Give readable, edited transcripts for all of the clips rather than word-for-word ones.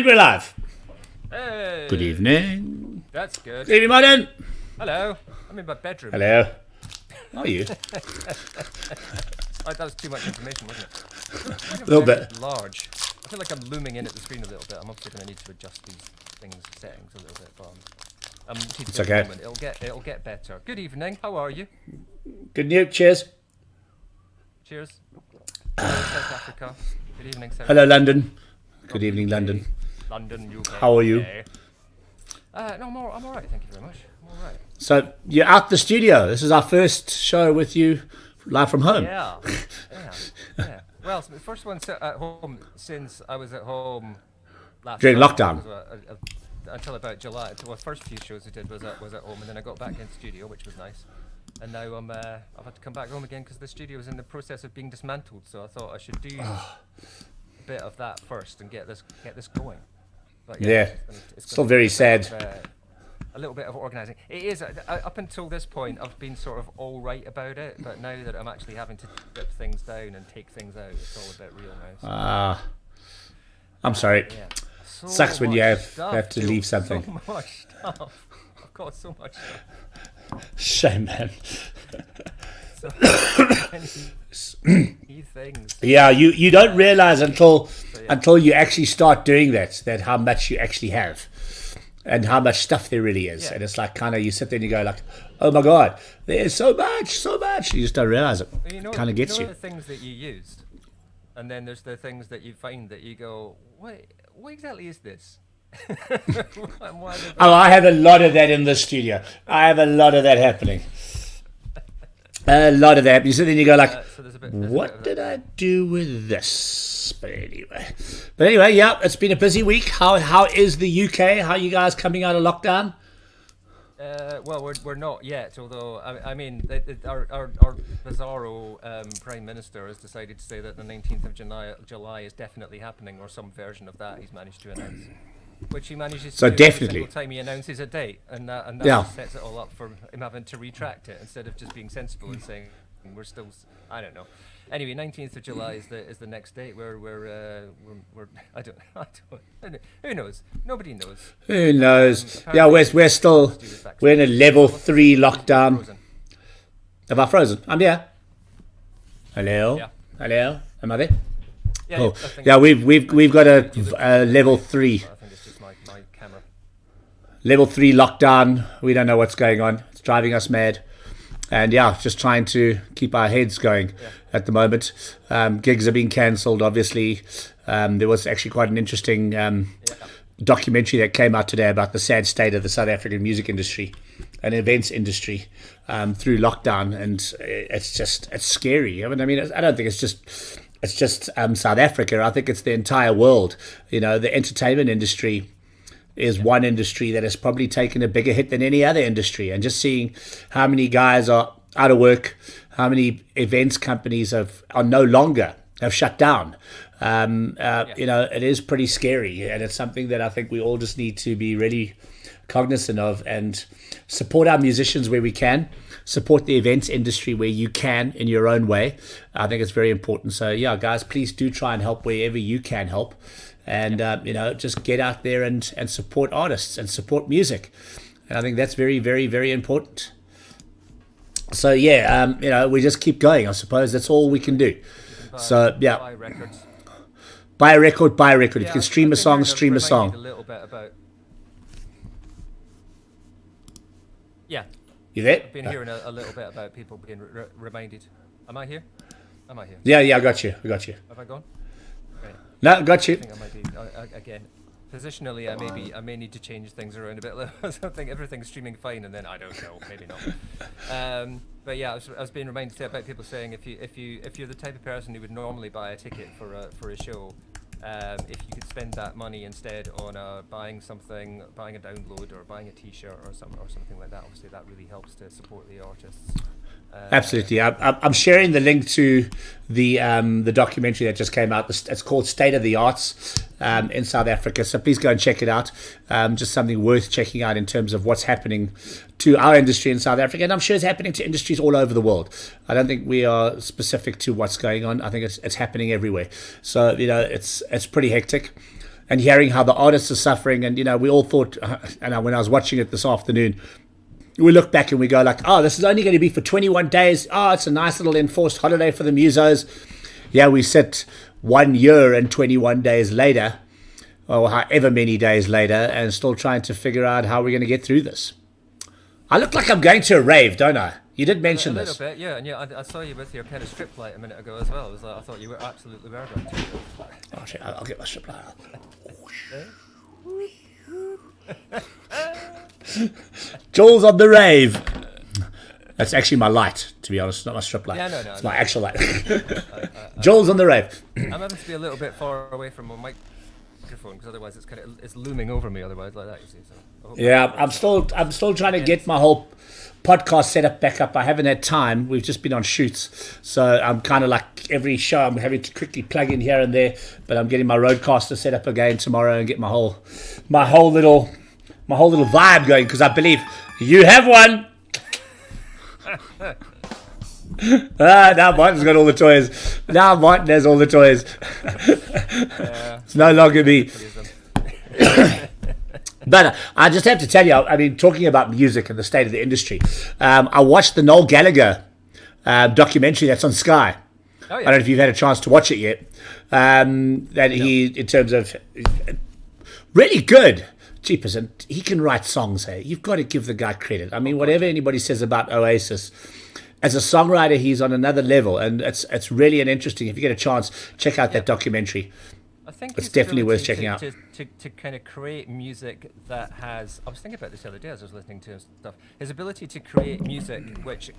we're live. Hey. Good evening. That's good. Good evening, Martin. Hello. I'm in my bedroom. Hello. How are you? Oh, that was too much information, wasn't it? A little bit. Large. I feel like I'm looming in at the screen a little bit. I'm obviously going to need to adjust these settings a little bit, but it's okay. It'll get better. Good evening. How are you? Good news. Cheers. Cheers. Hello, South Africa. Good evening, South Hello, London. Good evening, London. London, UK. How are you? No, I'm all right. Thank you very much. I'm all right. So you're out the studio. This is our first show with you live from home. Yeah. Well, it's the first one at home since I was at home last during summer. lockdown. Until about July. So the first few shows I did was at home, and then I got back in the studio, which was nice. And now I've had to come back home again because the studio is in the process of being dismantled. So I thought I should do a bit of that first and get this going. But yeah. It's still very sad. A little bit of organising. It is. Up until this point, I've been sort of all right about it, but now that I'm actually having to strip things down and take things out, it's all a bit real now. I'm sorry. Yeah. So sucks when you have to leave so something. So much stuff. I've got so much stuff. Shame, man. So many things. Yeah, you don't realize until you actually start doing that how much you actually have. And how much stuff there really is. Yeah. And it's like kind of you sit there and you go like, oh my God, there's so much. You just don't realize it. Well, kind of gets you. The things that you used. And then there's the things that you find that you go, what exactly is this? I have a lot of that in the studio. I have a lot of that happening. A lot of that. You sit there and you go like, what did I do with this? But anyway, yeah, it's been a busy week. How is the UK? How are you guys coming out of lockdown? Well, we're not yet. Although I mean, our bizarro Prime Minister has decided to say that the 19th of July is definitely happening, or some version of that he's managed to announce. Which he manages to do every single time he announces a date, and that sets it all up for him having to retract it instead of just being sensible and saying we're still. I don't know. Anyway, 19th of July is the next date where we're I don't who knows? Nobody knows. Who knows? Yeah, we're in a level 3 lockdown. Have I frozen? I'm here. Hello. Yeah. Hello. Am I there? Yeah. Yeah. We've got a level 3. I think it's just my camera. Level 3 lockdown. We don't know what's going on. It's driving us mad. And yeah, just trying to keep our heads going at the moment. Gigs are being cancelled, obviously. There was actually quite an interesting documentary that came out today about the sad state of the South African music industry and events industry through lockdown. And it's scary. I mean, I don't think it's just South Africa. I think it's the entire world. You know, the entertainment industry is one industry that has probably taken a bigger hit than any other industry. And just seeing how many guys are out of work, how many events companies have shut down. You know, it is pretty scary. And it's something that I think we all just need to be really cognizant of and support our musicians where we can, support the events industry where you can in your own way. I think it's very important. So yeah, guys, please do try and help wherever you can help. And, you know, just get out there and support artists and support music. And I think that's very, very, very important. So, yeah, you know, we just keep going. I suppose that's all we can do. So, yeah. Buy records. Buy a record. Yeah, if you can stream a song. A little bit about... Yeah. You there? I've been hearing a little bit about people being reminded. Am I here? Yeah, I got you. Have I gone? No, got you. I think I might be again. Positionally, I may need to change things around a bit. I think everything's streaming fine, and then I don't know, maybe not. But yeah, I was being reminded about people saying if you're the type of person who would normally buy a ticket for a show, if you could spend that money instead on buying a download or buying a T-shirt or something like that. Obviously, that really helps to support the artists. Absolutely. I'm sharing the link to the documentary that just came out. It's called State of the Arts in South Africa. So please go and check it out. Just something worth checking out in terms of what's happening to our industry in South Africa. And I'm sure it's happening to industries all over the world. I don't think we are specific to what's going on. I think it's happening everywhere. So, you know, it's pretty hectic. and hearing how the artists are suffering. And, we all thought, and when I was watching it this afternoon, we look back and we go like, oh, this is only going to be for 21 days. Oh, it's a nice little enforced holiday for the musos. Yeah, we sit 1 year and 21 days later, or however many days later, and still trying to figure out how we're going to get through this. I look like I'm going to a rave, don't I? You did mention a this. little bit, yeah, and I saw you with your kind of strip light a minute ago as well. It was like, I thought you were absolutely going to. Oh, shit, I'll get my strip light out. Jules on the rave. That's actually my light, to be honest, not my strip light. Yeah, no. It's my actual light. Jules on the rave. I'm having to be a little bit far away from my microphone because otherwise it's looming over me. Otherwise, like that, you see. So yeah, I'm still trying to get my whole podcast set up back up. I haven't had time. We've just been on shoots, so I'm kind of like every show I'm having to quickly plug in here and there. But I'm getting my roadcaster set up again tomorrow and get my whole little vibe going, because I believe you have one. Now Martin's got all the toys. Now Martin has all the toys. It's no longer me. But I just have to tell you, I mean, talking about music and the state of the industry, I watched the Noel Gallagher documentary that's on Sky. Oh, yeah. I don't know if you've had a chance to watch it yet. He, in terms of really good. Jeepers, and he can write songs, hey. You've got to give the guy credit. I mean, whatever anybody says about Oasis, as a songwriter, he's on another level, and it's really an interesting. If you get a chance, check out that documentary. I think it's definitely worth checking out. To kind of create music that has. I was thinking about this the other day as I was listening to him stuff. His ability to create music, which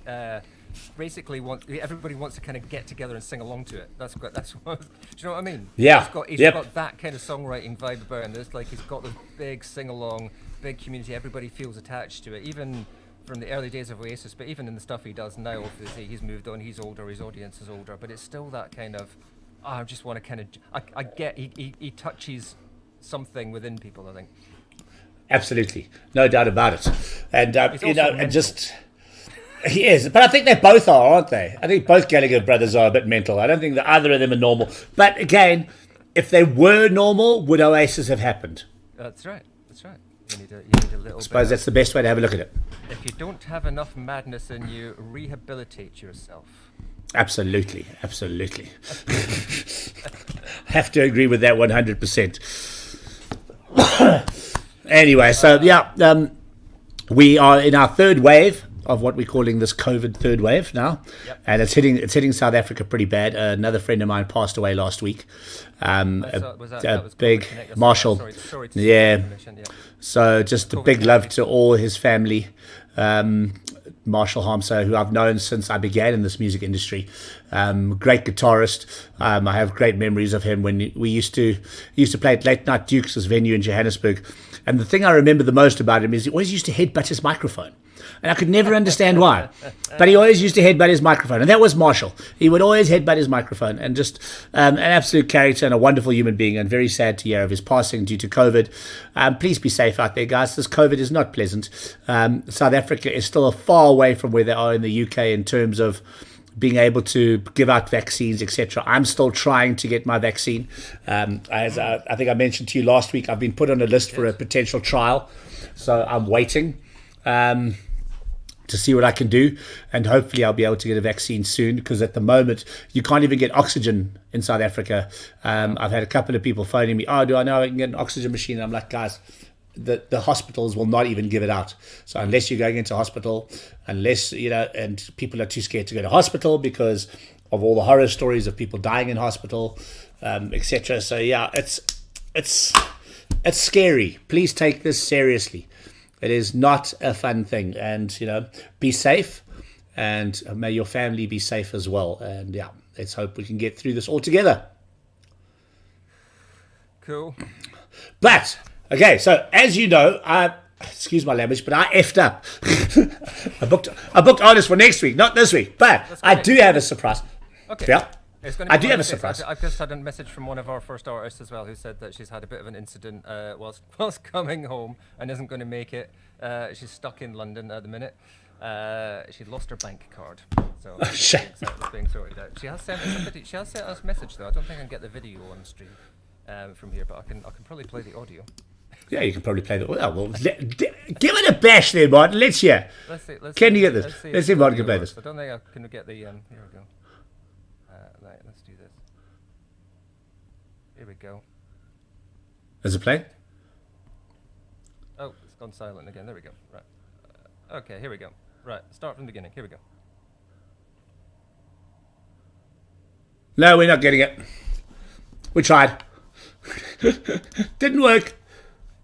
basically everybody wants to kind of get together and sing along to it. That's what. Do you know what I mean? Yeah. He's got that kind of songwriting vibe about him. There's like he's got this big sing along, big community. Everybody feels attached to it, even from the early days of Oasis. But even in the stuff he does now, obviously he's moved on. He's older. His audience is older. But it's still that kind of. I just want to kind of. I get he touches something within people, I think. Absolutely, no doubt about it. And mental. and just he is. But I think they both are, aren't they? I think both Gallagher brothers are a bit mental. I don't think that either of them are normal. But again, if they were normal, would Oasis have happened? That's right. You need a little. I suppose that's the best way to have a look at it. If you don't have enough madness in you, rehabilitate yourself. Absolutely. Have to agree with that 100%. Anyway, so yeah, we are in our third wave of what we're calling this COVID third wave now, and it's hitting South Africa pretty bad. Another friend of mine passed away last week. A big Marshall, yeah. So just a big love to all his family. Marshall Harmser, who I've known since I began in this music industry. Great guitarist. I have great memories of him when we used to play at Late Night Duke's venue in Johannesburg. And the thing I remember the most about him is he always used to headbutt his microphone. And I could never understand why. But he always used to headbutt his microphone. And that was Marshall. He would always headbutt his microphone. And just an absolute character and a wonderful human being. And very sad to hear of his passing due to COVID. Please be safe out there, guys. This COVID is not pleasant. South Africa is still far away from where they are in the UK in terms of being able to give out vaccines, etc. I'm still trying to get my vaccine. As I think I mentioned to you last week, I've been put on a list for a potential trial. So I'm waiting to see what I can do, and hopefully I'll be able to get a vaccine soon, because at the moment you can't even get oxygen in South Africa. I've had a couple of people phoning me, do I know I can get an oxygen machine? And I'm like, guys, the hospitals will not even give it out. So unless you're going into hospital, and people are too scared to go to hospital because of all the horror stories of people dying in hospital, etc. So yeah, it's scary. Please take this seriously. It is not a fun thing, and be safe, and may your family be safe as well. And yeah, let's hope we can get through this all together. Cool. But okay, so as you know, excuse my language, but I effed up. I booked artists for next week, not this week. But I do have a surprise. Okay. Yeah. I do have a surprise. I've just had a message from one of our first artists as well, who said that she's had a bit of an incident whilst coming home and isn't going to make it. She's stuck in London at the minute. She lost her bank card, so it's being sorted out. She has sent us a message though. I don't think I can get the video on stream. from here, but I can probably play the audio. Yeah, you can probably play the. Well, give it a bash there, Martin. Let's hear. Can you get this? Let's see if Martin can play this. I don't think I can get the. Here we go. Right, let's do this. Here we go. Is it playing? Oh, it's gone silent again. There we go. Right. Okay, here we go. Right, start from the beginning. Here we go. No, we're not getting it. We tried. Didn't work.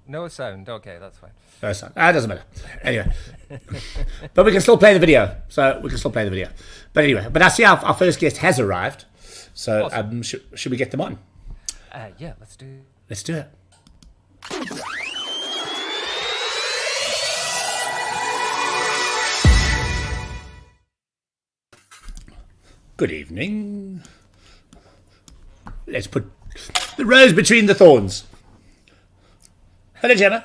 No sound. Okay, that's fine. No sound. It doesn't matter. Anyway. But we can still play the video. But anyway, but I see our first guest has arrived. So Awesome. should we get them on? Yeah, let's do. Let's do it. Good evening. Let's put the rose between the thorns. Hello, Gemma.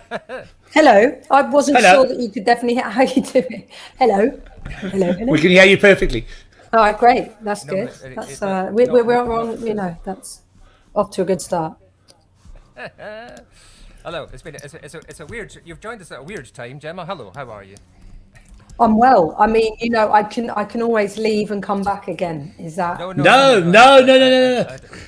Hello. I wasn't Hello. sure that you could definitely hear how you doing. Hello. Hello. We can hear you perfectly. All right, great. That's No, good. it- That's it- we're on. You know, that's off to a good start. Hello. It's a weird. You've joined us at a weird time, Gemma. Hello. How are you? I'm well. I mean, you know, I can always leave and come back again. Is that? No.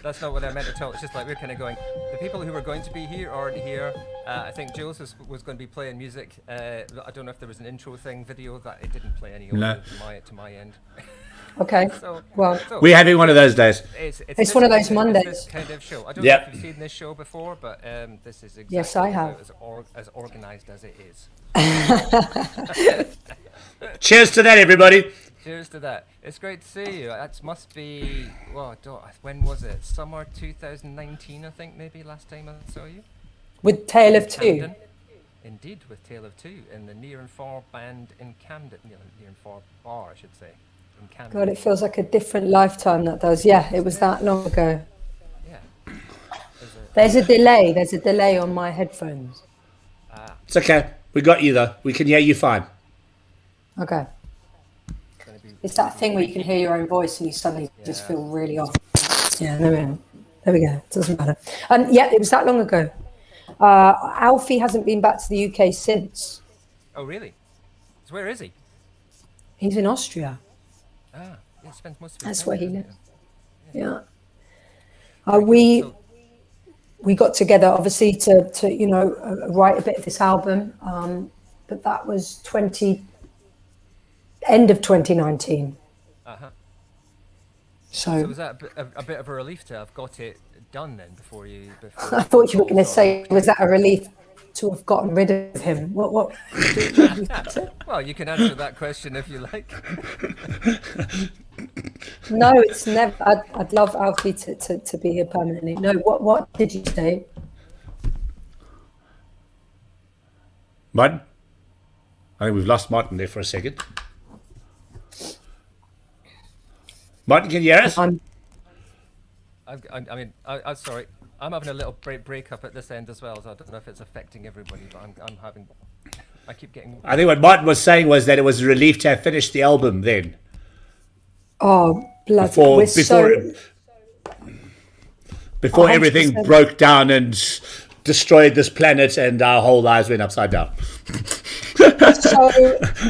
That's not what I meant at all. It's just like we're kind of going. The people who were going to be here aren't here. I think Jules was going to be playing music. I don't know if there was an intro thing video that it didn't play any audio to my end. Okay. So, Well, We're having one of those days. It's one of those this Mondays. kind of show. I don't Yeah. know if you've seen this show before, but this is exactly Yes, I have. as organised as it is. Cheers to that, everybody. Cheers to that. It's great to see you. That must be, when was it? Summer 2019, I think, maybe last time I saw you. with Tale of Two. Camden. Indeed, with Tale of Two in the Near and Far band in Camden. Near and Far bar, I should say, in Camden. God, it feels like a different lifetime. That does. Yeah, it was that long ago. Yeah. There's a delay. There's a delay on my headphones. It's okay. We got you, though. We can hear you fine. Okay. It's that thing where you can hear your own voice and you suddenly just feel really off. Yeah, there we go. It doesn't matter. Yeah, it was that long ago. Alfie hasn't been back to the UK since. Oh, really? So where is he? He's in Austria. Yeah, spends most of his That's time where he there, lives. Yeah. We got together obviously to write a bit of this album, but that was end of 2019. Uh-huh. So was that a bit of a relief to have got it done then before you? I thought you were going to say, was that a relief to have gotten rid of him? What? Well, you can answer that question if you like. No, it's never. I'd love Alfie to be here permanently. No, what did you say? Martin? I think we've lost Martin there for a second. Martin, can you hear us? I'm Sorry. I'm having a little break up at this end as well, so I don't know if it's affecting everybody, but I keep getting... I think what Martin was saying was that it was a relief to have finished the album then. Oh, bloody! Before 100%. everything broke down and destroyed this planet and our whole lives went upside down.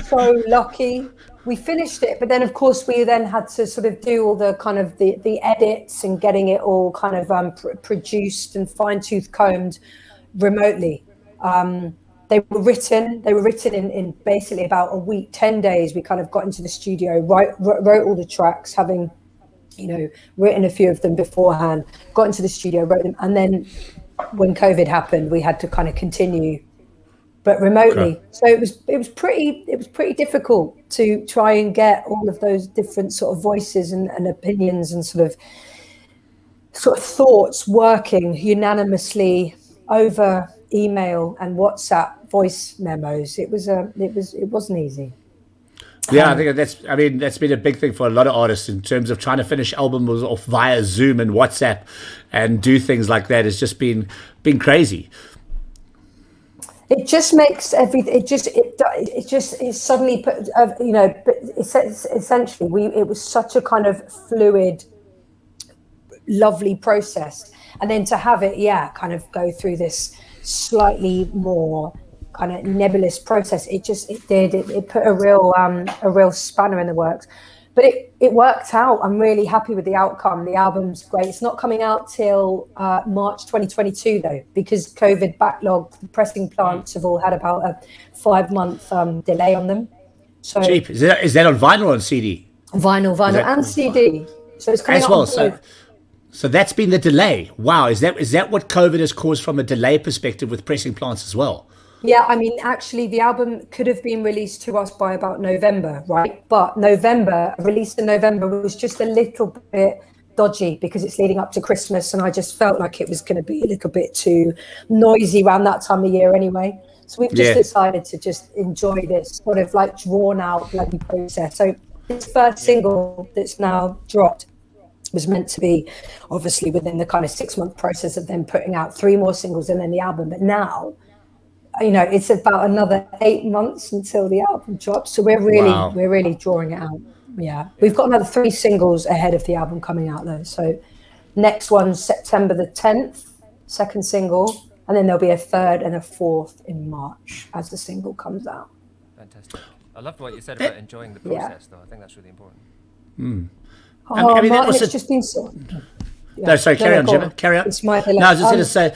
so lucky. We finished it, but then of course we then had to sort of do all the kind of the edits and getting it all kind of produced and fine-tooth combed remotely. They were written in basically about a week, 10 days. We kind of got into the studio, wrote all the tracks, having written a few of them beforehand, got into the studio, wrote them, and then when COVID happened, we had to kind of continue, but remotely. Okay. So it was pretty difficult to try and get all of those different sort of voices and opinions and sort of thoughts working unanimously over email and WhatsApp voice memos. It wasn't easy. Yeah, I think that's been a big thing for a lot of artists in terms of trying to finish albums off via Zoom and WhatsApp and do things like that. It's just been crazy. It just makes everything. It suddenly put. But essentially, it was such a kind of fluid, lovely process, And then to have it, kind of go through this slightly more kind of nebulous process, it put a real spanner in the works. But it worked out. I'm really happy with the outcome. The album's great. It's not coming out till March 2022 though, because COVID backlogged. The pressing plants have all had about a 5-month delay on them. So cheap. Is that on vinyl or on CD? Vinyl and CD. So it's coming as out well. on both. So that's been the delay. Wow, is that what COVID has caused from a delay perspective with pressing plants as well? Yeah, I mean, actually, the album could have been released to us by about November, right? But released in November was just a little bit dodgy because it's leading up to Christmas, and I just felt like it was going to be a little bit too noisy around that time of year anyway. So we've just decided to just enjoy this sort of like drawn out bloody process. So this first single that's now dropped was meant to be obviously within the kind of 6-month process of them putting out 3 more singles and then the album. But now, it's about another 8 months until the album drops. So we're really drawing it out. Yeah. We've got another 3 singles ahead of the album coming out though. So next one's September the 10th, second single, and then there'll be a third and a fourth in March as the single comes out. Fantastic. I loved what you said about enjoying the process though. I think that's really important. Martin, it's just been so... Yeah. No, sorry, carry on, Jim. Carry on. It's my no, I was just going to say...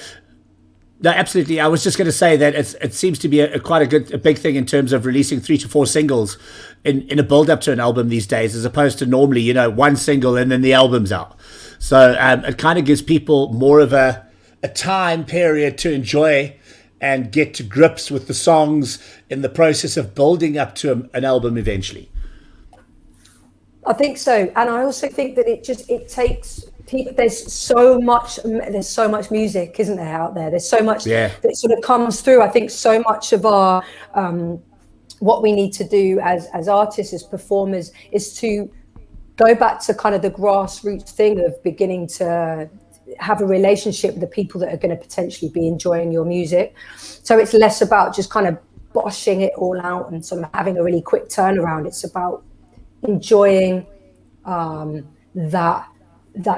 No, absolutely. I was just going to say that it seems to be quite a big thing in terms of releasing 3 to 4 singles in a build-up to an album these days, as opposed to normally, 1 single and then the album's out. So it kind of gives people more of a time period to enjoy and get to grips with the songs in the process of building up to an album eventually. I think so. And I also think that it takes... There's so much music, isn't there, out there? There's so much that sort of comes through. I think so much of our what we need to do as artists, as performers, is to go back to kind of the grassroots thing of beginning to have a relationship with the people that are going to potentially be enjoying your music. So it's less about just kind of boshing it all out and sort of having a really quick turnaround. It's about enjoying that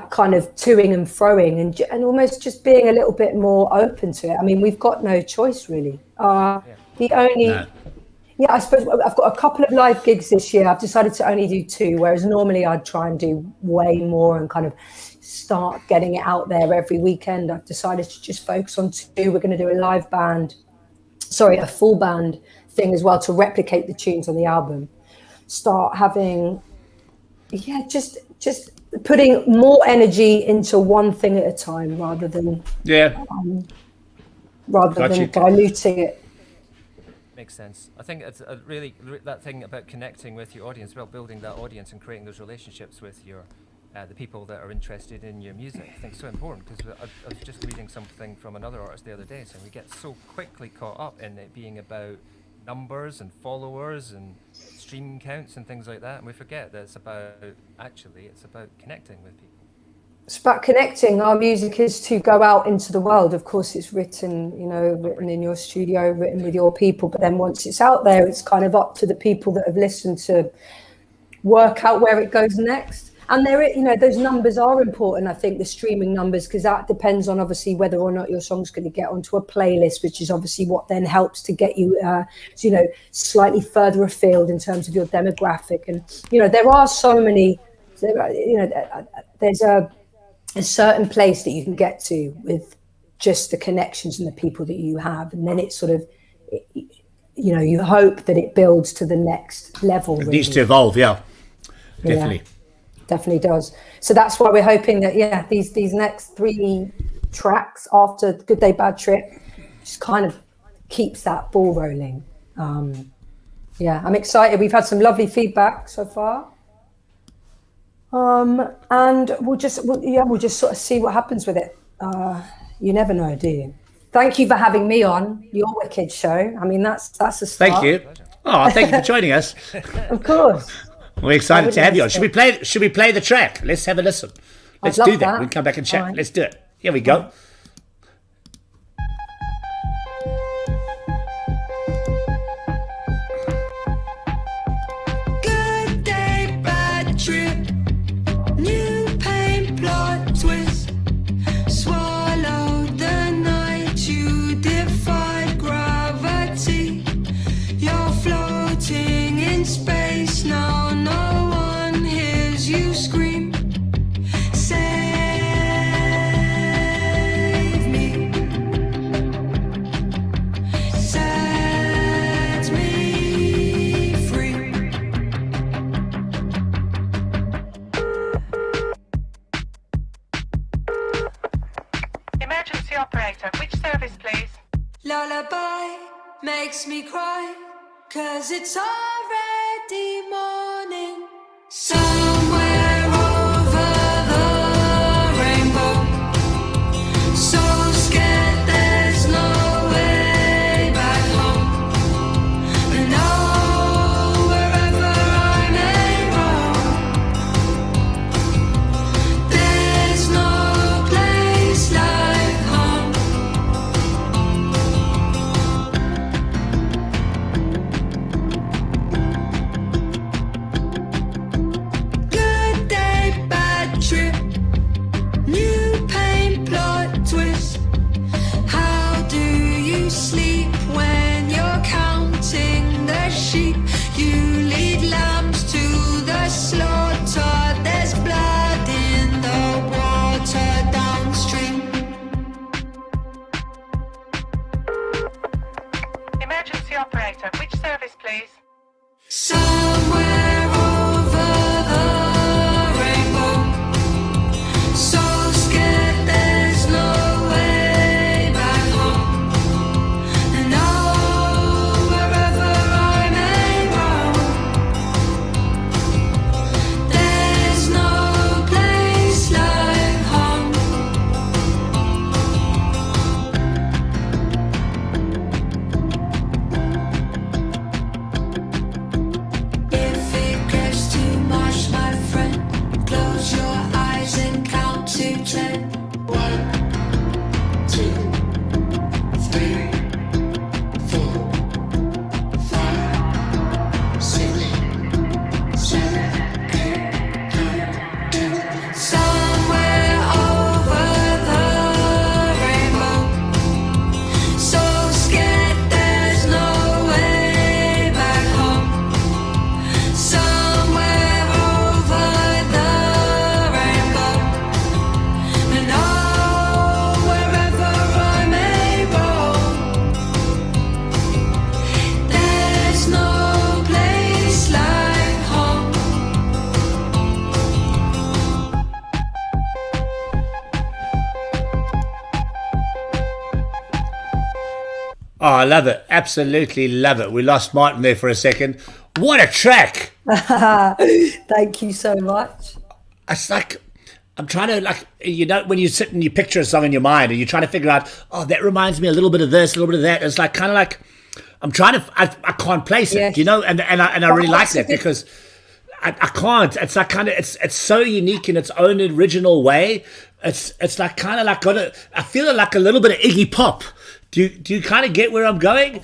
kind of toing and froing and almost just being a little bit more open to it. I mean, we've got no choice really. I suppose I've got a couple of live gigs this year. I've decided to only do 2, whereas normally I'd try and do way more and kind of start getting it out there every weekend. I've decided to just focus on 2. We're going to do a full band thing as well to replicate the tunes on the album. Start having, just putting more energy into one thing at a time rather than diluting it. Makes sense. I think it's really that thing about connecting with your audience, about building that audience and creating those relationships with your the people that are interested in your music. I think it's so important because I was just reading something from another artist the other day saying we get so quickly caught up in it being about numbers and followers and stream counts and things like that, and we forget that it's about connecting with people. It's about connecting. Our music is to go out into the world. Of course, it's written in your studio, written with your people, but then once it's out there, it's kind of up to the people that have listened to work out where it goes next. And those numbers are important. I think the streaming numbers, because that depends on obviously whether or not your song's going to get onto a playlist, which is obviously what then helps to get you, slightly further afield in terms of your demographic. And there are so many. There's a certain place that you can get to with just the connections and the people that you have, and then it's sort of, you hope that it builds to the next level. It needs to evolve, definitely. Yeah. Definitely does. So that's why we're hoping that these next 3 tracks after Good Day Bad Trip just kind of keeps that ball rolling. I'm excited. We've had some lovely feedback so far, and we'll just sort of see what happens with it. You never know, do you? Thank you for having me on your wicked show. I mean, that's a start. Thank you. Oh, thank you for joining us. Of course. We're excited to have you on. Should we play the track? Let's have a listen. Let's do that. We can come back and chat. Right. Let's do it. Here we go. Good day, bad trip. New pain, plot twist. Swallow service, please? Lullaby makes me cry, 'cause it's already morning. Somewhere over the rainbow, so scared there's no way back home. And oh, wherever I may roam, there's no place like home. Good day, bad trip, new pain, plot twist. How do you sleep when you're counting the sheep? You lead lambs to the slaughter. There's blood in the water downstream. Emergency operator, which service, please? Somewhere over the rainbow, so scared there's no way back home. And oh, wherever I may roam, there's no place like home. If it gets too much, my friend, close your eyes and count to 10. 1, 2, 3, 4, 5, 6, 7, 8, 9, 10. Somewhere over the rainbow, so scared there's no way back home. Somewhere over the rainbow, and oh, wherever I may roam, there's no place like home. Oh, I love it. Absolutely love it. We lost Martin there for a second. What a track. Thank you so much. It's like, I'm trying to, like, you know, when you sit and you picture a song in your mind and you're trying to figure out, oh, that reminds me a little bit of this, a little bit of that. It's like, kind of like, I'm trying to, I can't place it, Yes. you know, and I really like that Absolutely. because I can't. It's like kind of, it's so unique in its own original way. It's like kind of like I feel like a little bit of Iggy Pop. Do you kind of get where I'm going?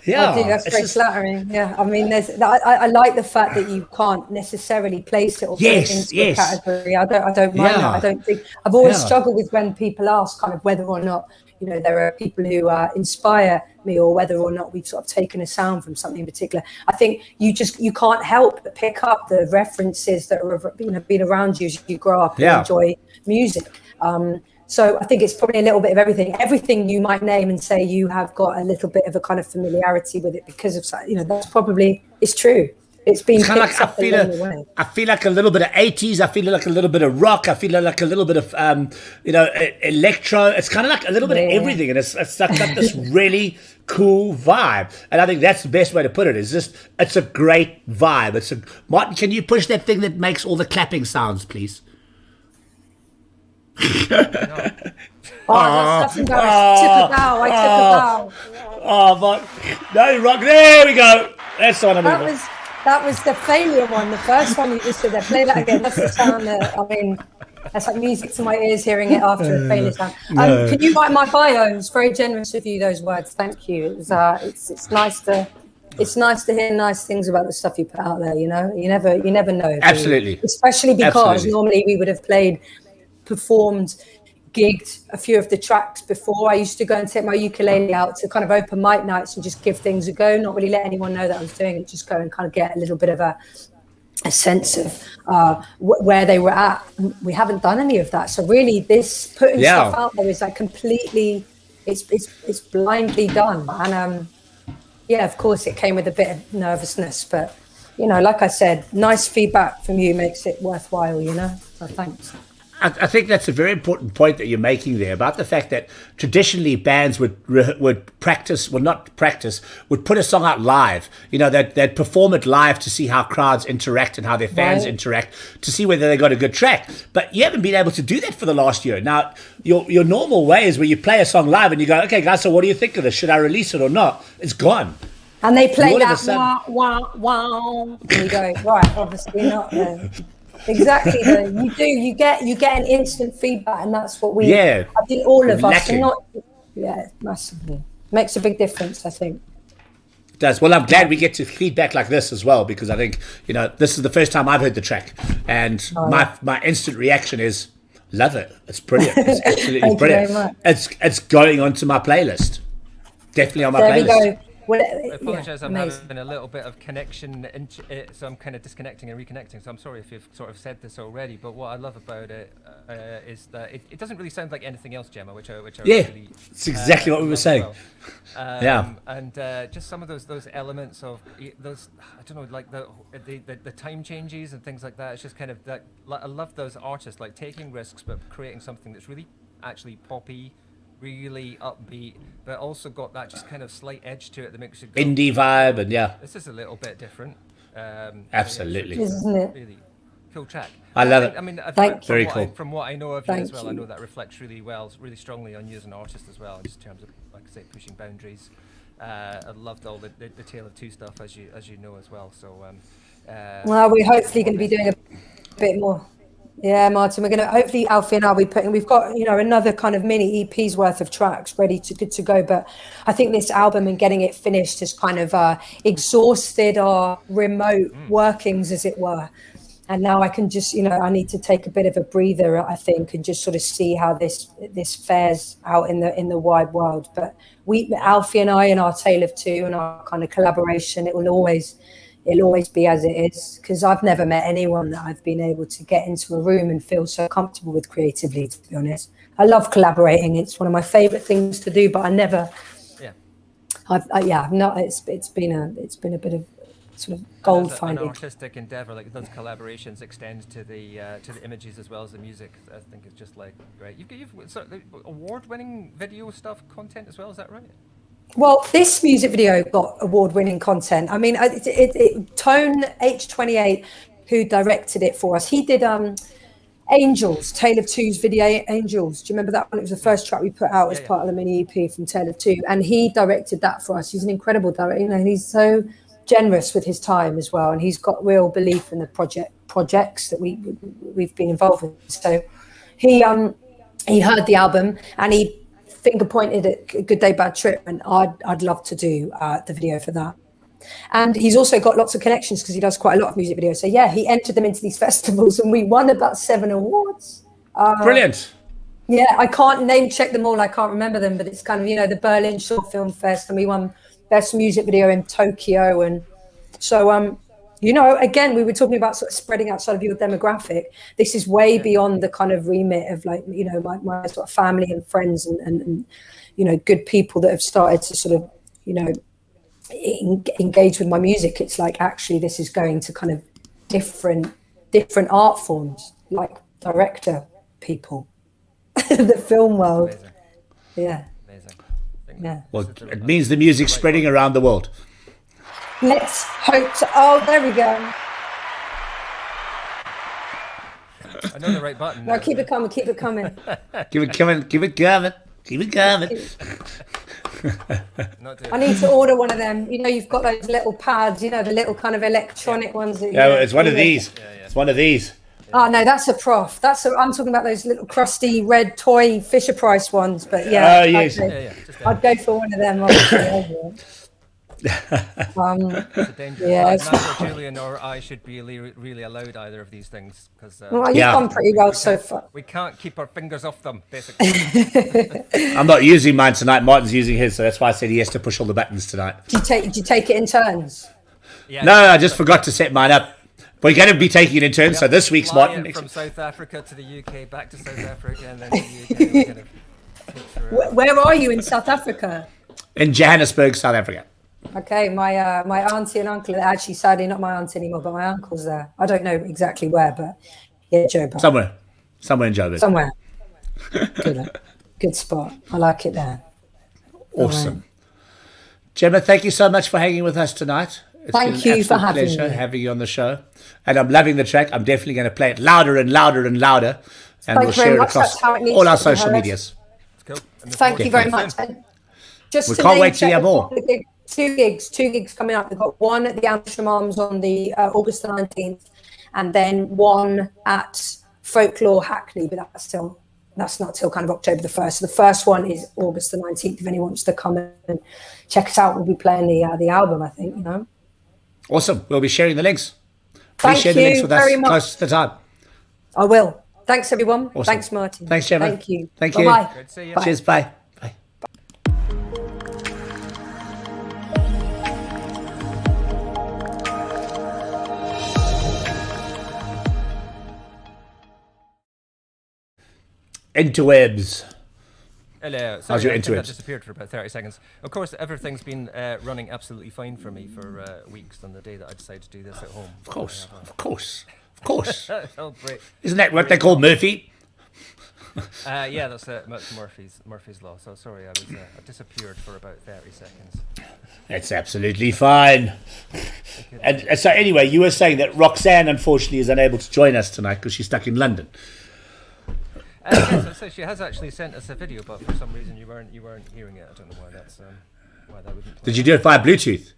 Yeah, I do. That's it's very just- flattering. Yeah, I mean, I like the fact that you can't necessarily place it or put Yes, it into yes. a category. I don't mind Yeah. that. I don't think I've always Yeah. struggled with when people ask kind of whether or not, you know, there are people who inspire me or whether or not we've sort of taken a sound from something in particular. I think you can't help but pick up the references that are, you know, been around you as you grow up Yeah. and enjoy music. So I think it's probably a little bit of everything. Everything you might name and say you have got a little bit of a kind of familiarity with it because of, you know, that's probably, it's true. It's been kind of picked like up along the way. I feel like a little bit of 80s. I feel like a little bit of rock. I feel like a little bit of you know, electro. It's kind of like a little bit of Yeah. everything, and it's like got this really cool vibe. And I think that's the best way to put it. Is just it's a great vibe. Martin, can you push that thing that makes all the clapping sounds, please? That's embarrassing. Tip a bow. I tip a bow. Oh, but no rock. There we go. That's the one I'm moving. That was the failure one. The first one you just did there. Play that again. That's the sound that, I mean, that's like music to my ears hearing it after a failure sound. Can you write my bio? It's very generous of you, those words. Thank you. It was, it's nice to hear nice things about the stuff you put out there, you know? You never know. do you? Absolutely. Especially because Absolutely. normally we would have performed, gigged a few of the tracks before. I used to go and take my ukulele out to kind of open mic nights and just give things a go, not really let anyone know that I was doing it, just go and kind of get a little bit of a sense of where they were at. We haven't done any of that. So really this putting stuff out there is like completely, it's blindly done. And yeah, of course it came with a bit of nervousness, but you know, like I said, nice feedback from you makes it worthwhile, you know, so thanks. I think that's a very important point that you're making there about the fact that traditionally bands would practice, well, not practice, would put a song out live. You know, they'd perform it live to see how crowds interact and how their fans interact, to see whether they got a good track. But you haven't been able to do that for the last year. Now, your normal way is where you play a song live and you go, okay, guys, so what do you think of this? Should I release it or not? It's gone. And they play all of a that sudden- wah, wah, wah. And you go, right, obviously not then. Exactly. Though. You get an instant feedback, and that's what we. Yeah. I think all of us Lacking. are not. Yeah, massively makes a big difference. I think. It does. Well, I'm glad we get to feedback like this as well, because I think, you know, this is the first time I've heard the track, and my instant reaction is love it. It's brilliant. It's absolutely Thank you very brilliant. much. It's going onto my playlist. Definitely on my There we playlist. go. Well, I apologise, I'm amazing. having a little bit of connection, so I'm kind of disconnecting and reconnecting. So I'm sorry if you've sort of said this already, but what I love about it is that it doesn't really sound like anything else, Gemma, which I Yeah, really, it's exactly what we were love as saying. well. Yeah. And just some of those elements of those, I don't know, like the time changes and things like that. It's just kind of that. Like, I love those artists like taking risks but creating something that's really actually poppy, really upbeat, but also got that just kind of slight edge to it that makes you go, Indie vibe, and yeah, this is a little bit different. absolutely. Isn't it? Really cool track. I love it. I mean, Thank you. Very from cool. From what I know of you as Thank well, I you. know that reflects really well, really strongly on you as an artist as well, just in terms of, like I say, pushing boundaries. I loved all the Tale of Two stuff, as you know as well. So, Well, we're hopefully going to be doing a bit more. Yeah, Martin, we're going to hopefully Alfie and I'll be putting. We've got another kind of mini EP's worth of tracks ready to good to go. But I think this album and getting it finished has kind of exhausted our remote workings, as it were. And now I can just, I need to take a bit of a breather, I think, and just sort of see how this fares out in the wide world. But Alfie and I, in our Tale of Two and our kind of collaboration, it'll always be as it is, because I've never met anyone that I've been able to get into a room and feel so comfortable with creatively, to be honest. I love collaborating. It's one of my favorite things to do, but I never, I've not, it's been a bit of sort of gold An finding. artistic endeavor, like those collaborations extend to the images as well as the music. I think it's just like great. You've sort of award-winning video stuff, content as well. Is that right? Well, this music video got award-winning content. I mean, Tone H28, who directed it for us, he did Angels, Tale of Two's video, Angels. Do you remember that one? It was the first track we put out as part of the mini EP from Tale of Two, and he directed that for us. He's an incredible director, and he's so generous with his time as well, and he's got real belief in the projects that we've been involved with. So he heard the album and he finger pointed at Good Day Bad Trip, and I'd love to do the video for that. And he's also got lots of connections because he does quite a lot of music videos. So yeah, he entered them into these festivals, and we won about 7 awards. Brilliant. Yeah, I can't name check them all. I can't remember them, but it's kind of, the Berlin Short Film Fest, and we won Best Music Video in Tokyo. And so, again, we were talking about sort of spreading outside of your demographic. This is way beyond the kind of remit of like, my sort of family and friends and good people that have started to sort of, engage with my music. It's like, actually, this is going to kind of different art forms, like director people, the film world. Amazing. Yeah. Amazing. Yeah. Well, it means the music's spreading around the world. Let's hope so. Oh, there we go. I know the right button. No, keep it coming. Keep it coming. Keep it coming. Keep it coming. Keep it coming. Not doing I need to order one of them. You've got those little pads, the little kind of electronic ones. That, No, it's one of these. It's one of these. Oh no, that's a prof. I'm talking about those little crusty red toy Fisher Price ones. But Oh, yeah, yes. I'd go for one of them. Obviously. Yes. Neither Julian or I should be really allowed either of these things because Well, you've done pretty well so far. we can't keep our fingers off them, basically. I'm not using mine tonight. Martin's using his, so that's why I said he has to push all the buttons tonight. Do you take it in turns? Yeah, No, I just forgot to set mine up. We're going to be taking it in turns, so this week's fly Martin. it from South Africa to the UK, back to South Africa, and then to the UK. We're gonna take through, Where are you in South Africa? In Johannesburg, South Africa. Okay, my auntie and uncle, actually sadly not my aunt anymore, but my uncle's there. I don't know exactly where, but yeah, Joe. Somewhere. Somewhere in Joburg. Somewhere. Good spot. I like it there. Awesome. Gemma, thank you so much for hanging with us tonight. It's Thank been an you for absolute having pleasure me. having you on the show. And I'm loving the track. I'm definitely going to play it louder and louder and louder. And Thank we'll you very share it much. across That's how it needs all our to be social heard. medias. Cool. And Thank you very much. much. And just We to can't name wait to check hear more. the two gigs coming up. We've got one at the Antrim Arms on the August the 19th, and then one at Folklore Hackney, but that's not till kind of October the 1st. So the first one is August the 19th. If anyone wants to come and check us out, we'll be playing the album, I think, Awesome. We'll be sharing the links. Thank Please share the links you with us very much. close to the time. I will. Thanks, everyone. Awesome. Thanks, Martin. Thanks, Gemma. Thank you. Thank you. Bye-bye. Good to see you. Bye. Cheers. Bye. Bye. Interwebs. Hello. How's your I think I interwebs? disappeared for about 30 seconds. Of course, everything's been running absolutely fine for me for weeks on the day that I decided to do this at home. Of course. Of course. Of course. Oh, great. Isn't that what they call Murphy? Yeah, that's Murphy's Law. So sorry, I disappeared for about 30 seconds. That's absolutely fine. And so anyway, you were saying that Roxanne, unfortunately, is unable to join us tonight because she's stuck in London. Yes, so she has actually sent us a video, but for some reason you weren't hearing it. I don't know why why that wouldn't. Did you do it via Bluetooth?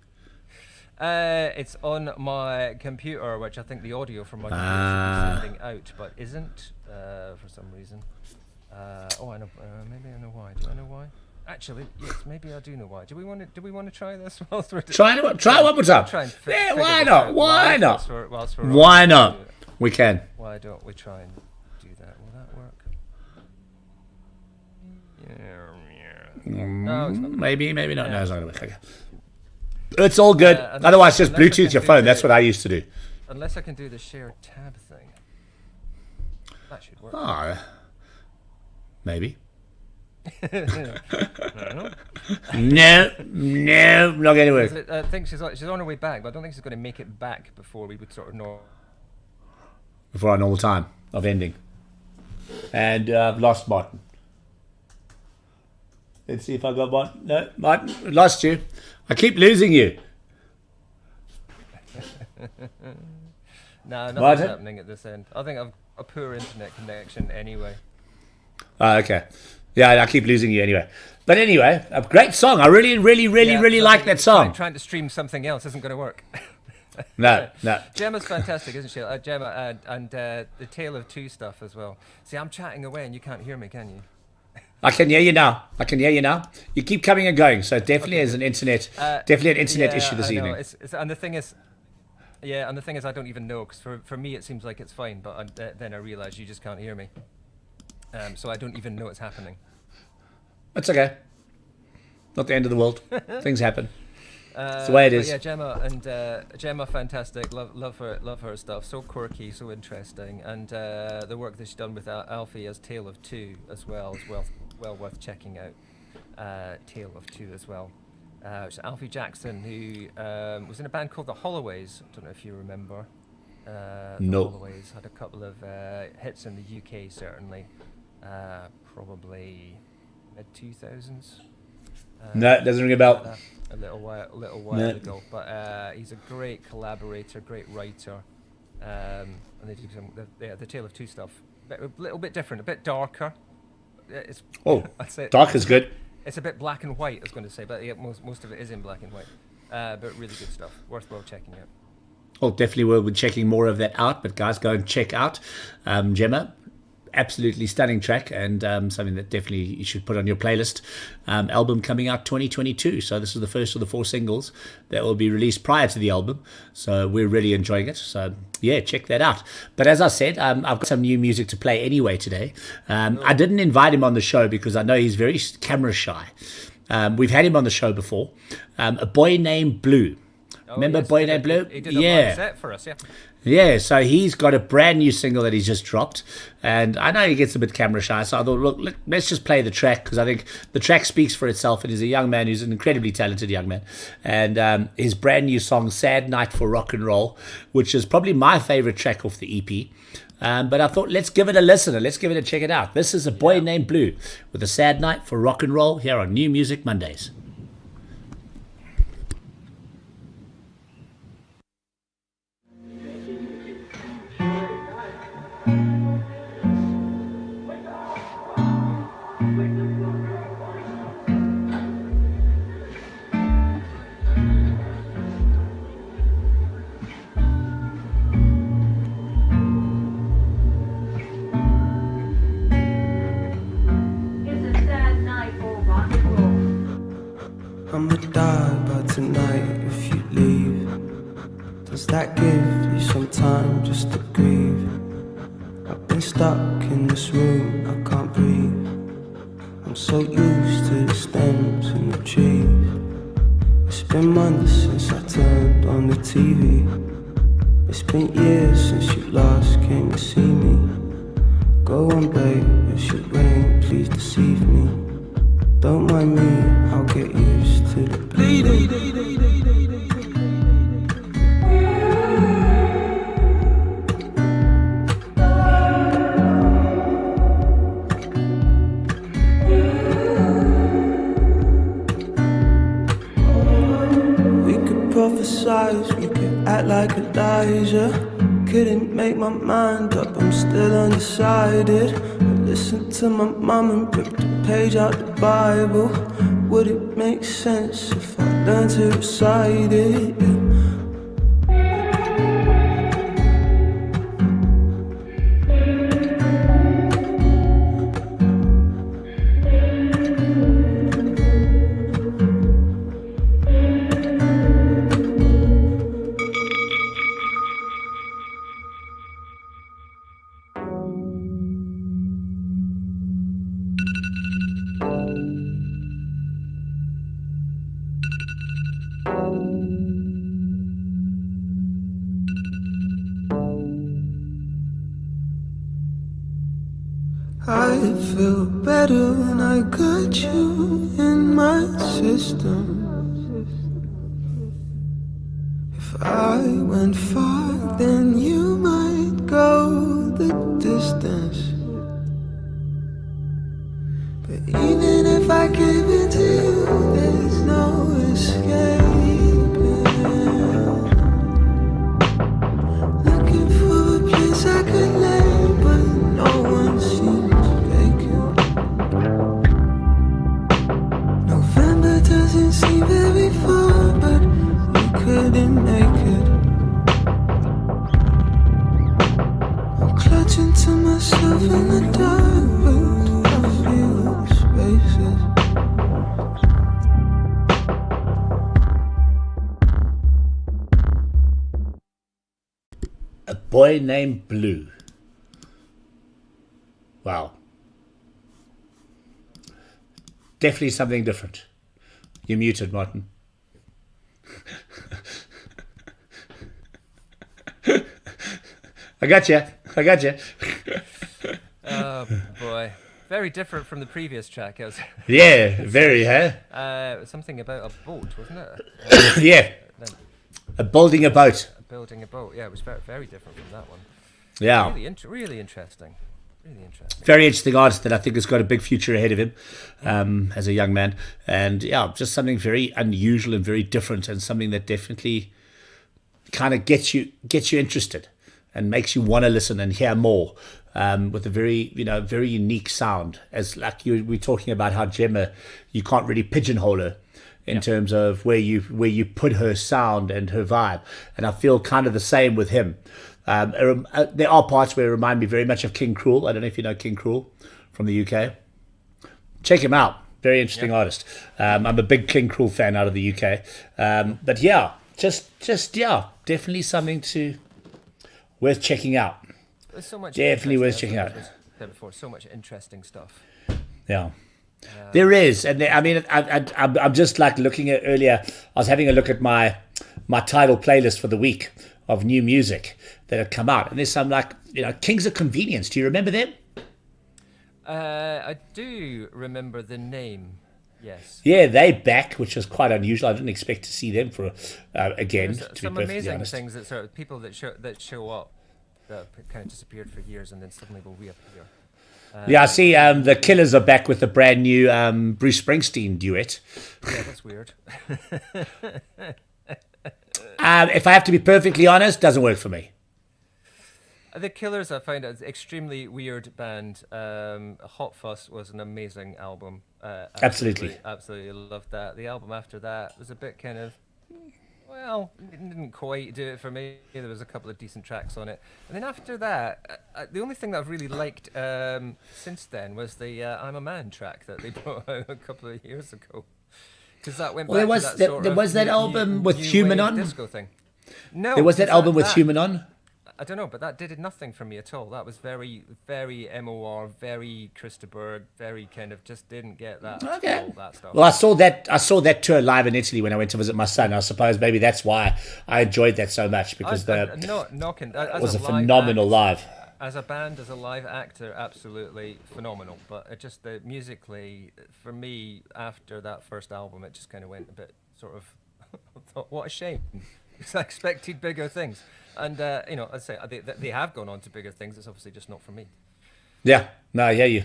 It's on my computer, which I think the audio from my computer should be sending out, but isn't for some reason. I know. Maybe I know why. Do I know why? Actually, yes, maybe I do know why. Do we want to try this whilst we're Try one more time. Try and Yeah, figure why this not? out Why live not? whilst we're Why on. not? We can. Why don't we try and do that? Will that work? Yeah. No, it's not. Maybe not. Yeah. No, it's not going to work. Okay. It's all good. Otherwise, just unless I Bluetooth can your do phone. That's the- what I used to do. Unless I can do the share tab thing. That should work. Oh, maybe. I don't know. No, not going to work. I think she's on her way back, but I don't think she's going to make it back before we would sort of know. Before our normal time of ending. And I've lost Martin. Let's see if I got Martin. No, Martin, lost you. I keep losing you. No, What? nothing's happening at this end. I think I've a poor internet connection anyway. Oh, okay. Yeah, I keep losing you anyway. But anyway, a great song. I really Yeah, like that song. Trying to stream something else isn't going to work. No. Gemma's fantastic, isn't she? Gemma and the Tale of Two stuff as well. See, I'm chatting away and you can't hear me, can you? I can hear you now. You keep coming and going, so definitely is an internet, issue this I know. evening. And the thing is, I don't even know because for me it seems like it's fine, but then I realise you just can't hear me. So I don't even know it's happening. That's okay. Not the end of the world. Things happen. It's the way it but is. Yeah, Gemma, fantastic. Love her stuff. So quirky, so interesting, and the work that she's done with Alfie as Tale of Two as well is well worth checking out. Tale of Two as well. So Alfie Jackson, who was in a band called the Holloways. I don't know if you remember. No. The Holloways had a couple of hits in the UK, certainly. Probably mid-2000s. No, it doesn't ring a bell. A little while No. ago, but he's a great collaborator, great writer, and they do the Tale of Two stuff. A little bit different, a bit darker. It's I'd say Dark is good. it's a bit black and white. I was going to say, but yeah, most of it is in black and white. But really good stuff, worthwhile checking out. Well, definitely we'll be checking more of that out. But guys, go and check out Gemma. Absolutely stunning track, and something that definitely you should put on your playlist. Album coming out 2022, so this is the first of the 4 singles that will be released prior to the album, so we're really enjoying it. So yeah, check that out. But as I said, I've got some new music to play anyway today. I didn't invite him on the show because I know he's very camera shy. We've had him on the show before. A boy named Blue. Remember yes, Boy he Named did- Blue? He did a live Yeah. set for us, yeah. Yeah, so he's got a brand new single that he's just dropped, and I know he gets a bit camera shy, so I thought, look, let's just play the track, because I think the track speaks for itself, and he's a young man who's an incredibly talented young man, and his brand new song, Sad Night for Rock and Roll, which is probably my favorite track off the EP, but I thought, let's give it a listen, and let's give it a check it out. This is A Boy Named Blue, with A Sad Night for Rock and Roll, here on New Music Mondays. It's a sad night for rock and roll. I'ma die by tonight if you leave. Does that give you some time just to grieve? I've been stuck in this room, I can't breathe. I'm so used to the stems and the trees. It's been months since I turned on the TV. It's been years since you last came to see me. Go on, babe, it should rain, please deceive me. Don't mind me, I'll get used to the bleeding. We could prophesize, we could act like Elijah. Couldn't make my mind up, I'm still undecided. I listened to my mum and ripped a page out the Bible. Would it make sense if I learned to recite it? I feel better when I got you in my system. If I went far, then you might go the distance. But even if I give it to you, there's no escaping. Looking for a place I could lay, but no one seems vacant. November doesn't seem very far, but you couldn't make it. I'm clutching to myself in the dark, but I feel the spaces. A Boy Named Blue. Wow. Definitely something different. You're muted, Martin. I got you. Oh boy, very different from the previous track. It was Yeah, very, huh? something about a boat, wasn't it? Yeah. Then Building a boat. building a boat. Yeah, it was very, very different from that one. Yeah. Really interesting. Really interesting. Very interesting artist that I think has got a big future ahead of him as a young man. And yeah, just something very unusual and very different, and something that definitely kind of gets you interested and makes you want to listen and hear more, with a very, very unique sound. As like we're talking about how Gemma, you can't really pigeonhole her in terms of where you put her sound and her vibe. And I feel kind of the same with him. There are parts where it remind me very much of King Cruel. I don't know if you know King Cruel from the UK. Check him out. Very interesting artist. I'm a big King Cruel fan out of the UK. But yeah, just definitely something worth checking out. There's so much. Definitely worth interesting, checking as out. was said before, so much interesting stuff. Yeah. There is, and I'm just like looking at earlier. I was having a look at my my title playlist for the week of new music that have come out. And there's some like, Kings of Convenience. Do you remember them? I do remember the name. Yes. Yeah, they back, which was quite unusual. I didn't expect to see them for again. There's To be some perfectly amazing honest. things that sort of people that show up that kind of disappeared for years and then suddenly will reappear. Yeah, I see. The Killers are back with a brand new Bruce Springsteen duet. Yeah, that's weird. If I have to be perfectly honest, doesn't work for me. The Killers, I find, is an extremely weird band. Hot Fuss was an amazing album. Absolutely. Absolutely loved that. The album after that was a bit kind of, well, it didn't quite do it for me. There was a couple of decent tracks on it. And then after that, the only thing that I've really liked since then was the I'm a Man track that they put out a couple of years ago. Because that went back Well, to that was that album with Human wave on? disco thing. No, There was that 'cause album with Human on. I don't know, but that did nothing for me at all. That was very, very MOR, very Christopher, very kind of just didn't get that. Okay. All that stuff. Well, I saw that tour live in Italy when I went to visit my son. I suppose maybe that's why I enjoyed that so much, because I'm not knocking. it was a phenomenal live. As a band, as a live actor, absolutely phenomenal. But it just musically, for me, after that first album, it just kind of went a bit sort of. I thought, what a shame. Because I expected bigger things, and I'd say they have gone on to bigger things. It's obviously just not for me. Yeah, no, I hear you.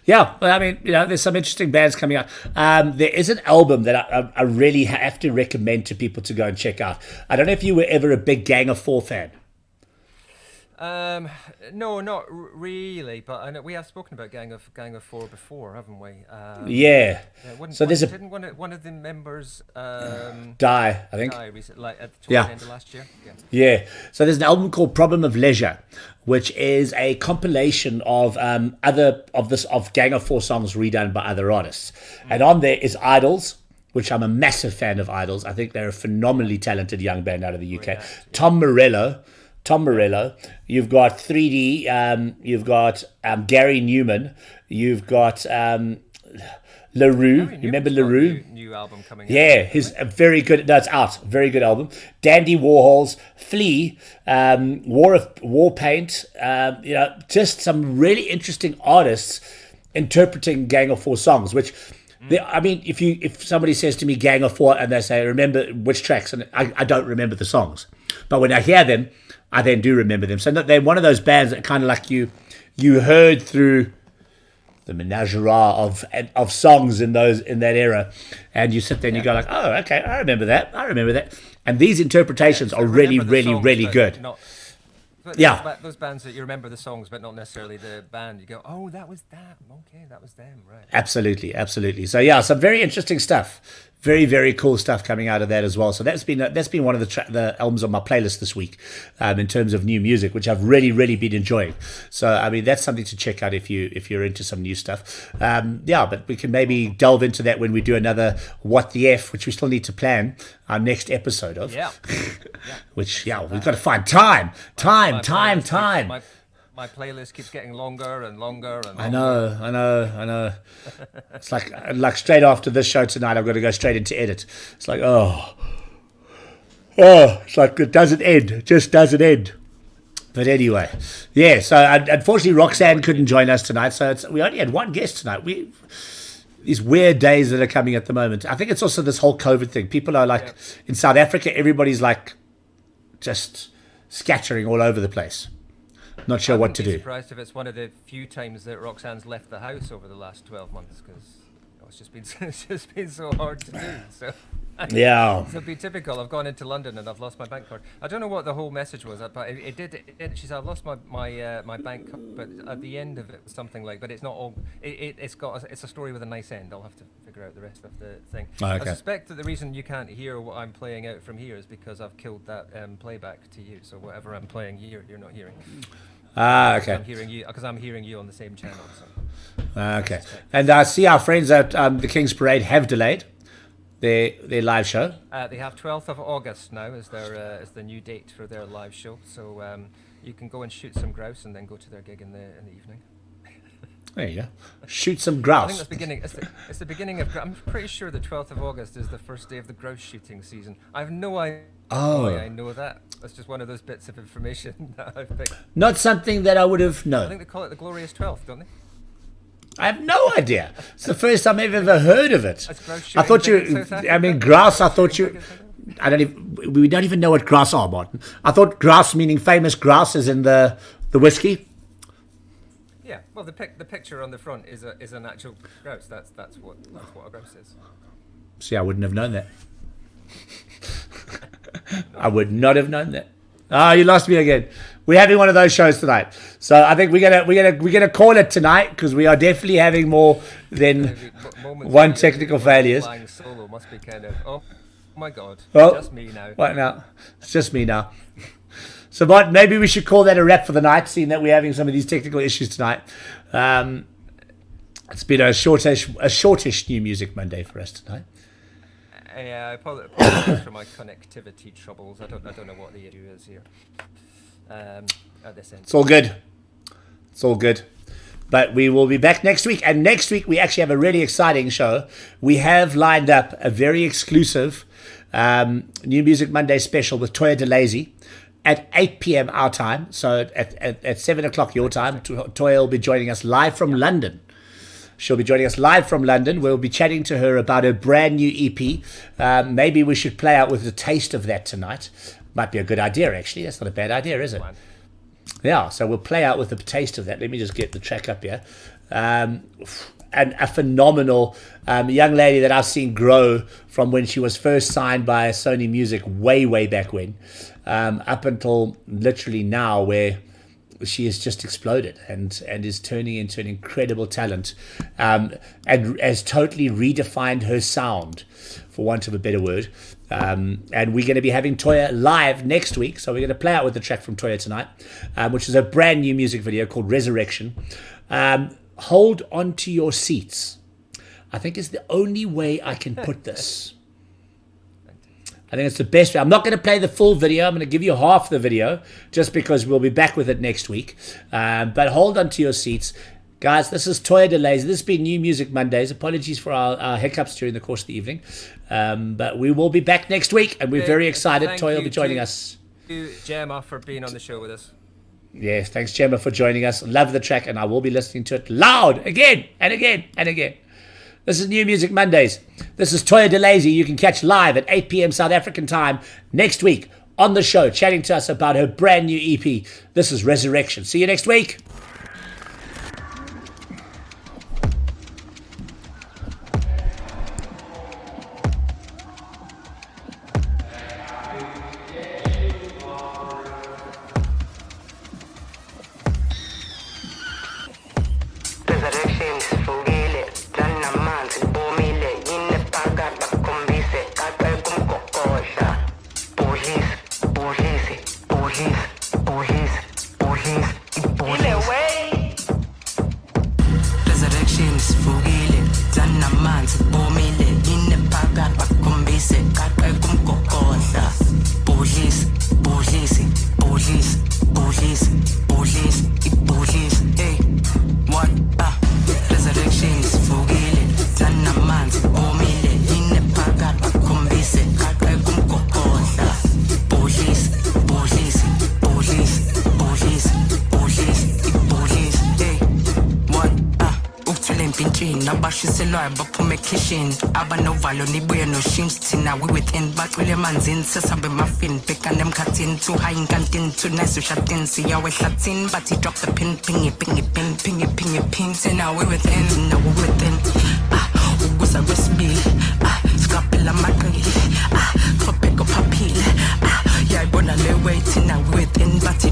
Yeah, well, I mean, there's some interesting bands coming out. There is an album that I really have to recommend to people to go and check out. I don't know if you were ever a big Gang of Four fan. No, not really. But I know we have spoken about Gang of Four before, haven't we? Yeah. So there's didn't one of the members Die, I think. die recently, like towards the end of last year? Yeah. So there's an album called Problem of Leisure, which is a compilation of Gang of Four songs redone by other artists. And on there is Idols, which I'm a massive fan of Idols. I think they're a phenomenally talented young band out of the UK. Tom Morello, you've got 3D, you've got Gary Newman, you've got LaRue. You remember LaRue? New album coming out. Yeah, his a very good. No, it's out. Very good album. Dandy Warhols, Flea, War Paint. Just some really interesting artists interpreting Gang of Four songs. Which, I mean, if somebody says to me Gang of Four and they say remember which tracks, and I don't remember the songs, but when I hear them, I then do remember them. So they're one of those bands that kind of like you heard through the menagerie of songs in that era, and you sit there and you go like, oh, okay, I remember that. And these interpretations are really, really, really good. Those bands that you remember the songs, but not necessarily the band. You go, oh, that was that. Okay, that was them, right? Absolutely. So yeah, some very interesting stuff. Very, very cool stuff coming out of that as well. So that's been one of the albums on my playlist this week, in terms of new music, which I've really, really been enjoying. So I mean, that's something to check out if you're into some new stuff. But we can maybe delve into that when we do another What the F, which we still need to plan our next episode of. Yeah. Which we've got to find time. My playlist keeps getting longer and longer and longer. I know. It's like straight after this show tonight, I've got to go straight into edit. It's like, it's like it doesn't end. Just doesn't end. But anyway, yeah, so unfortunately Roxanne couldn't join us tonight, so we only had one guest tonight. These weird days that are coming at the moment. I think it's also this whole COVID thing. People are like, in South Africa, everybody's like just scattering all over the place. Not sure what to do. I'm surprised if it's one of the few times that Roxanne's left the house over the last 12 months, because it's just been so hard to do. So yeah, it'll be typical. I've gone into London and I've lost my bank card. I don't know what the whole message was, but it did. She said I've lost my bank card, but at the end of it was something like. But it's not all. It's a story with a nice end. I'll have to figure out the rest of the thing. Oh, okay. I suspect that the reason you can't hear what I'm playing out from here is because I've killed that playback to you. So whatever I'm playing here, you're not hearing. Okay. I'm hearing you on the same channel. So. Okay. And I see our friends at the King's Parade have delayed their live show. They have 12th of August now as the new date for their live show. So you can go and shoot some grouse and then go to their gig in the evening. There you go. Shoot some I think grouse. that's beginning. It's the beginning of. I'm pretty sure the 12th of August is the first day of the grouse shooting season. I have no idea why I know that. That's just one of those bits of information that I've picked. Not something that I would have I known. think they call it the glorious 12th, don't they? I have no idea. It's the first time I've ever heard of it. That's grouse I thought shooting you. in South I mean, Africa? grouse. I thought you. I don't even. We don't even know what grouse are, Martin. I thought grouse meaning famous grouse is in the whiskey. Yeah. Well, the picture on the front is an actual grouse. That's what a grouse is. See, I wouldn't have known that. I would not have known that. Ah, you lost me again. We're having one of those shows tonight, so I think we're gonna call it tonight because we are definitely having more than Moments one where technical you're failures. flying solo must be kind of. Oh my God. Well, just me now. What now? It's just me now. So, Martin, maybe we should call that a wrap for the night, seeing that we're having some of these technical issues tonight. It's been a shortish New Music Monday for us tonight. I apologize for my connectivity troubles. I don't know what the issue is here. At this end. It's all good. It's all good. But we will be back next week. And next week, we actually have a really exciting show. We have lined up a very exclusive New Music Monday special with Toya DeLazy at 8 p.m. our time. So at 7 o'clock your time, Toya will be joining us live from London. She'll be joining us live from London. We'll be chatting to her about her brand new EP. Maybe we should play out with a taste of that tonight. Might be a good idea, actually. That's not a bad idea, is it? Yeah, so we'll play out with a taste of that. Let me just get the track up here. And a phenomenal young lady that I've seen grow from when she was first signed by Sony Music way back when, up until literally now, where she has just exploded and is turning into an incredible talent, and has totally redefined her sound, for want of a better word. And we're going to be having Toya live next week, so we're going to play out with the track from Toya tonight, which is a brand new music video called Resurrection. Hold on to your seats, I think is the only way I can put this. I think it's the best way. I'm not going to play the full video. I'm going to give you half the video just because we'll be back with it next week. But hold on to your seats. Guys, this is Toya DeLazy. This has been New Music Mondays. Apologies for our hiccups during the course of the evening. But we will be back next week, and we're very excited. Thank Toya will you be joining to us. Gemma for being on the show with us. Yes, thanks, Gemma, for joining us. Love the track, and I will be listening to it loud again and again and again. This is New Music Mondays. This is Toya DeLazy. You can catch live at 8 p.m. South African time next week on the show, chatting to us about her brand new EP. This is Resurrection. See you next week. Abanovalo nibuye noshintsha thina we within bacwile emanzini sesabe muffin bhekane emkhathini too high inkantini too nice ushatin siyawe ehlathini but he drop the pin ping now we within ukuza kwesibili scrapela amaqili clopeko phaphile yayibona le way thina we within but he